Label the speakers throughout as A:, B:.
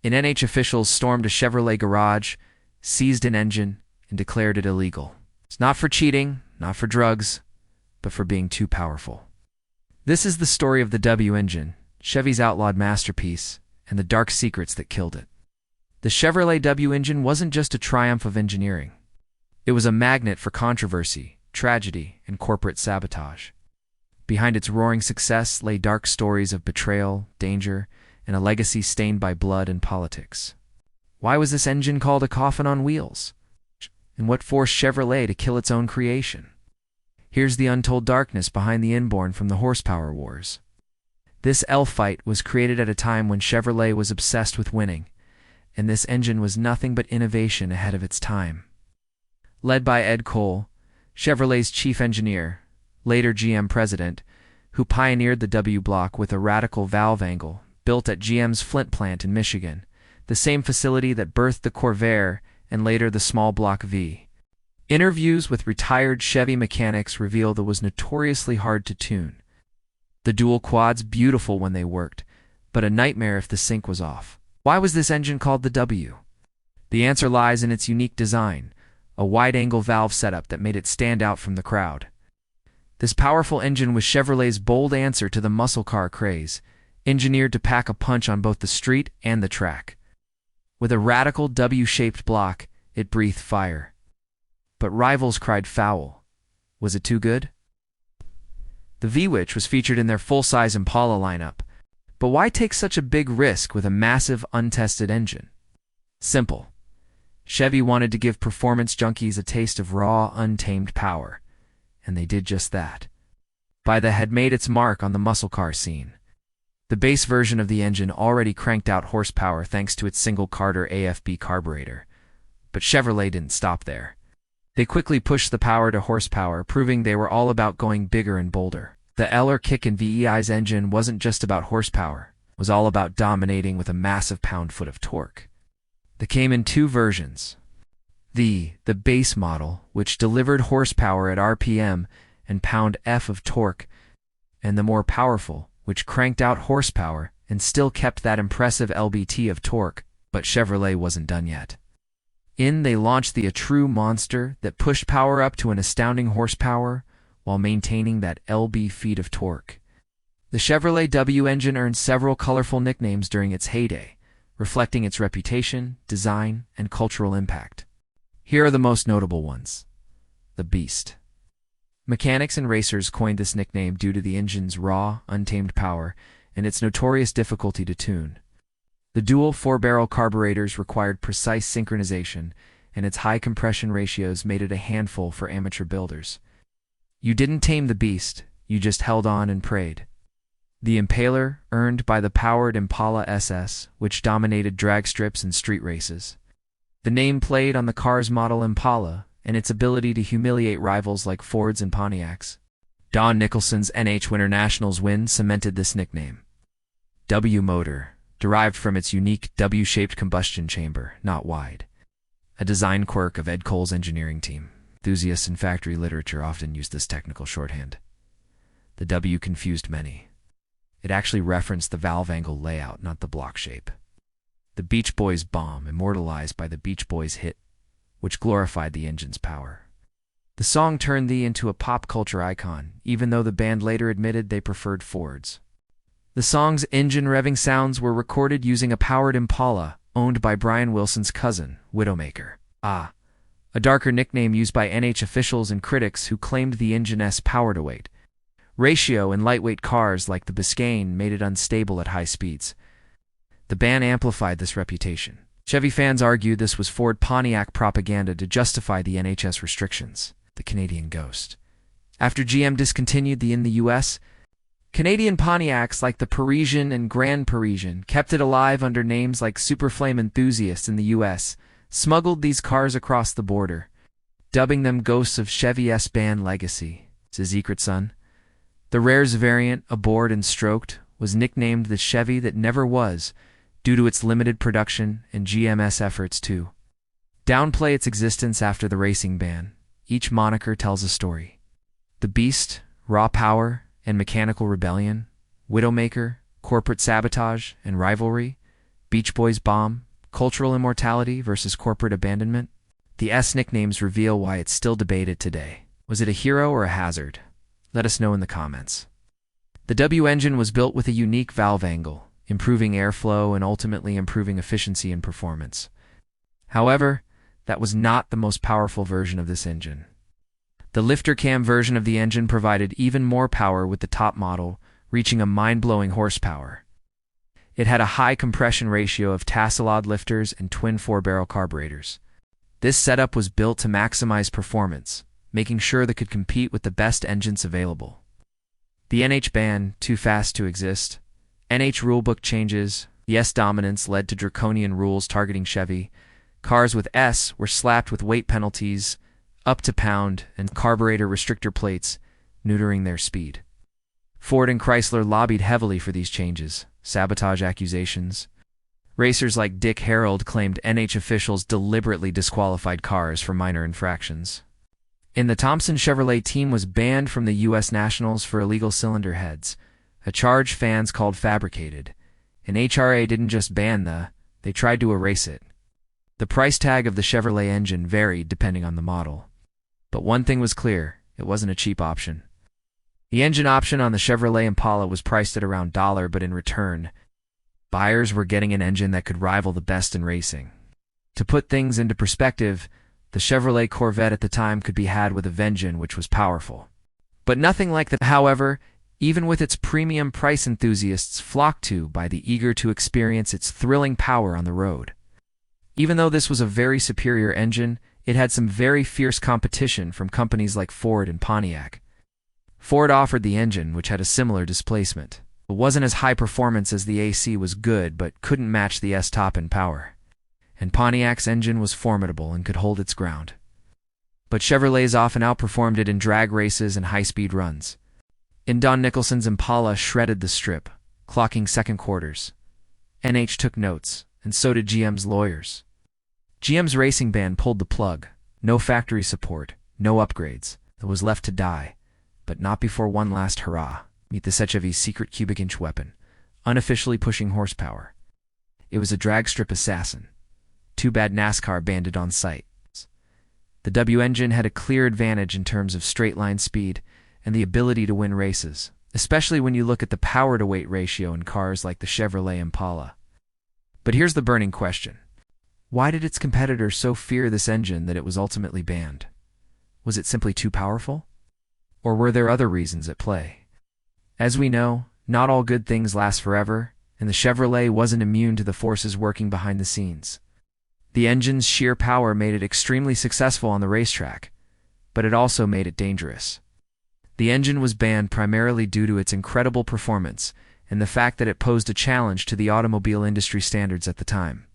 A: An NH officials stormed a Chevrolet garage, seized an engine, and declared it illegal. It's not for cheating, not for drugs, but for being too powerful. This is the story of the W engine, Chevy's outlawed masterpiece, and the dark secrets that killed it. The Chevrolet W engine wasn't just a triumph of engineering. It was a magnet for controversy, tragedy, and corporate sabotage. Behind its roaring success lay dark stories of betrayal, danger, and a legacy stained by blood and politics. Why was this engine called a coffin on wheels? And what forced Chevrolet to kill its own creation? Here's the untold darkness behind the inborn from the horsepower wars. This L-fight was created at a time when Chevrolet was obsessed with winning, and this engine was nothing but innovation ahead of its time. Led by Ed Cole, Chevrolet's chief engineer, later GM president, who pioneered the W block with a radical valve angle built at GM's Flint plant in Michigan, the same facility that birthed the Corvair and later the small block V. Interviews with retired Chevy mechanics revealed it was notoriously hard to tune. The dual quads beautiful when they worked, but a nightmare if the sync was off. Why was this engine called the W? The answer lies in its unique design, a wide-angle valve setup that made it stand out from the crowd. This powerful engine was Chevrolet's bold answer to the muscle car craze, engineered to pack a punch on both the street and the track. With a radical W-shaped block, it breathed fire. But rivals cried foul. Was it too good? The V-Witch was featured in their full-size Impala lineup. But why take such a big risk with a massive, untested engine? Simple. Chevy wanted to give performance junkies a taste of raw, untamed power. And they did just that. Bida had made its mark on the muscle car scene. The base version of the engine already cranked out horsepower thanks to its single-Carter AFB carburetor. But Chevrolet didn't stop there. They quickly pushed the power to horsepower, proving they were all about going bigger and bolder. The L or kick in VEI's engine wasn't just about horsepower. It was all about dominating with a massive pound-foot of torque. They came in two versions. The base model, which delivered horsepower at RPM and pound-F of torque, and the more powerful, which cranked out horsepower and still kept that impressive LBT of torque, but Chevrolet wasn't done yet. They launched the a true monster that pushed power up to an astounding horsepower while maintaining that lb feet of torque. The Chevrolet W engine earned several colorful nicknames during its heyday, reflecting its reputation, design, and cultural impact. Here are the most notable ones. The Beast. Mechanics and racers coined this nickname due to the engine's raw, untamed power and its notorious difficulty to tune. The dual 4-barrel carburetors required precise synchronization, and its high compression ratios made it a handful for amateur builders. You didn't tame the beast, you just held on and prayed. The Impaler, earned by the powered Impala SS, which dominated drag strips and street races. The name played on the car's model Impala, and its ability to humiliate rivals like Fords and Pontiacs. Don Nicholson's NH Winter Nationals win cemented this nickname. W motor, derived from its unique W-shaped combustion chamber, not wide. A design quirk of Ed Cole's engineering team. Enthusiasts in factory literature often use this technical shorthand. The W confused many. It actually referenced the valve angle layout, not the block shape. The Beach Boys bomb, immortalized by the Beach Boys hit, which glorified the engine's power. The song turned thee into a pop culture icon, even though the band later admitted they preferred Fords. The song's engine revving sounds were recorded using a powered Impala, owned by Brian Wilson's cousin, WidowMaker. A darker nickname used by NH officials and critics who claimed the engine's power-to-weight ratio in lightweight cars like the Biscayne made it unstable at high speeds. The ban amplified this reputation. Chevy fans argued this was Ford Pontiac propaganda to justify the NHS restrictions. The Canadian Ghost. After GM discontinued the in the US, Canadian Pontiacs like the Parisian and Grand Parisian kept it alive under names like Superflame enthusiasts in the US, smuggled these cars across the border, dubbing them ghosts of Chevy's band legacy. The Secret Son. The Rares variant, aboard and stroked, was nicknamed the Chevy that never was, due to its limited production and GM's efforts to downplay its existence after the racing ban. Each moniker tells a story. The Beast, raw power and mechanical rebellion, Widowmaker, corporate sabotage and rivalry, Beach Boys bomb, cultural immortality versus corporate abandonment? The S nicknames reveal why it's still debated today. Was it a hero or a hazard? Let us know in the comments. The W engine was built with a unique valve angle, improving airflow and ultimately improving efficiency and performance. However, that was not the most powerful version of this engine. The lifter cam version of the engine provided even more power with the top model, reaching a mind-blowing horsepower. It had a high compression ratio of outlawed lifters and twin 4-barrel carburetors. This setup was built to maximize performance, making sure that it could compete with the best engines available. The NH ban, too fast to exist. NH rulebook changes. The S dominance led to draconian rules targeting Chevy. Cars with S were slapped with weight penalties, up to pound, and carburetor restrictor plates, neutering their speed. Ford and Chrysler lobbied heavily for these changes. Sabotage accusations. Racers like Dick Harold claimed NH officials deliberately disqualified cars for minor infractions. And the Thompson Chevrolet team was banned from the U.S. Nationals for illegal cylinder heads, a charge fans called fabricated. And HRA didn't just ban they tried to erase it. The price tag of the Chevrolet engine varied depending on the model. But one thing was clear, it wasn't a cheap option. The engine option on the Chevrolet Impala was priced at around $1, but in return, buyers were getting an engine that could rival the best in racing. To put things into perspective, the Chevrolet Corvette at the time could be had with a V-engine, which was powerful. But nothing like that. However, even with its premium price, enthusiasts flocked to by the eager to experience its thrilling power on the road. Even though this was a very superior engine, it had some very fierce competition from companies like Ford and Pontiac. Ford offered the engine, which had a similar displacement. It wasn't as high performance as the AC was good, but couldn't match the S top-end power. And Pontiac's engine was formidable and could hold its ground. But Chevrolets often outperformed it in drag races and high-speed runs. In Don Nicholson's Impala shredded the strip, clocking second quarters. NH took notes, and so did GM's lawyers. GM's racing band pulled the plug. No factory support, no upgrades. It was left to die. But not before one last hurrah. Meet the Chevy's secret cubic inch weapon, unofficially pushing horsepower. It was a drag strip assassin. Too bad NASCAR banned it on sight. The W engine had a clear advantage in terms of straight-line speed and the ability to win races, especially when you look at the power-to-weight ratio in cars like the Chevrolet Impala. But here's the burning question. Why did its competitors so fear this engine that it was ultimately banned? Was it simply too powerful? Or were there other reasons at play? As we know, not all good things last forever, and the Chevrolet wasn't immune to the forces working behind the scenes. The engine's sheer power made it extremely successful on the racetrack, but it also made it dangerous. The engine was banned primarily due to its incredible performance and the fact that it posed a challenge to the automobile industry standards at the time.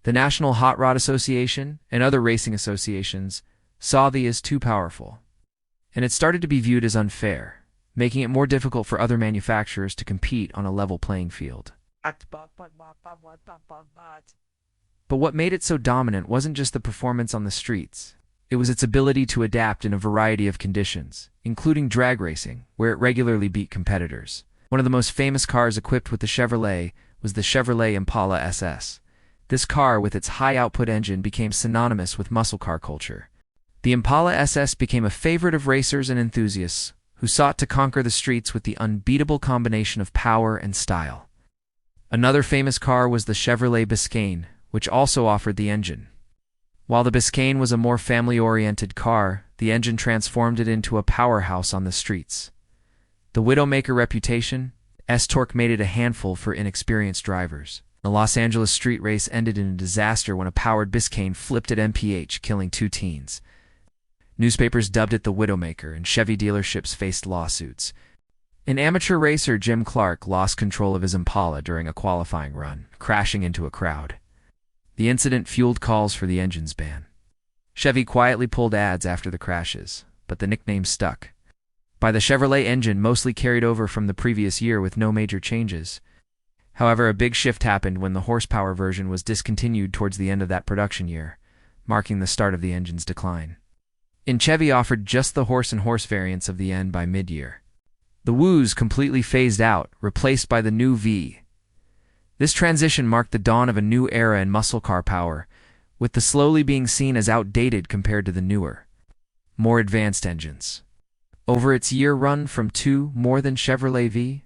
A: The National Hot Rod Association and other racing associations saw the as too powerful, and it started to be viewed as unfair, making it more difficult for other manufacturers to compete on a level playing field. But what made it so dominant wasn't just the performance on the streets. It was its ability to adapt in a variety of conditions, including drag racing, where it regularly beat competitors. One of the most famous cars equipped with the Chevrolet was the Chevrolet Impala SS. This car, with its high-output engine, became synonymous with muscle car culture. The Impala SS became a favorite of racers and enthusiasts who sought to conquer the streets with the unbeatable combination of power and style. Another famous car was the Chevrolet Biscayne, which also offered the engine. While the Biscayne was a more family-oriented car, the engine transformed it into a powerhouse on the streets. The WidowMaker reputation, S-torque made it a handful for inexperienced drivers. The Los Angeles street race ended in a disaster when a powered Biscayne flipped at MPH, killing 2 teens. Newspapers dubbed it the WidowMaker, and Chevy dealerships faced lawsuits. An amateur racer, Jim Clark, lost control of his Impala during a qualifying run, crashing into a crowd. The incident fueled calls for the engine's ban. Chevy quietly pulled ads after the crashes, but the nickname stuck. By the Chevrolet engine mostly carried over from the previous year with no major changes. However, a big shift happened when the horsepower version was discontinued towards the end of that production year, marking the start of the engine's decline. Chevy offered just the horse-and-horse variants of the N by mid-year. The Woos completely phased out, replaced by the new V. This transition marked the dawn of a new era in muscle car power, with the slowly being seen as outdated compared to the newer, more advanced engines. Over its year run from two more than Chevrolet V,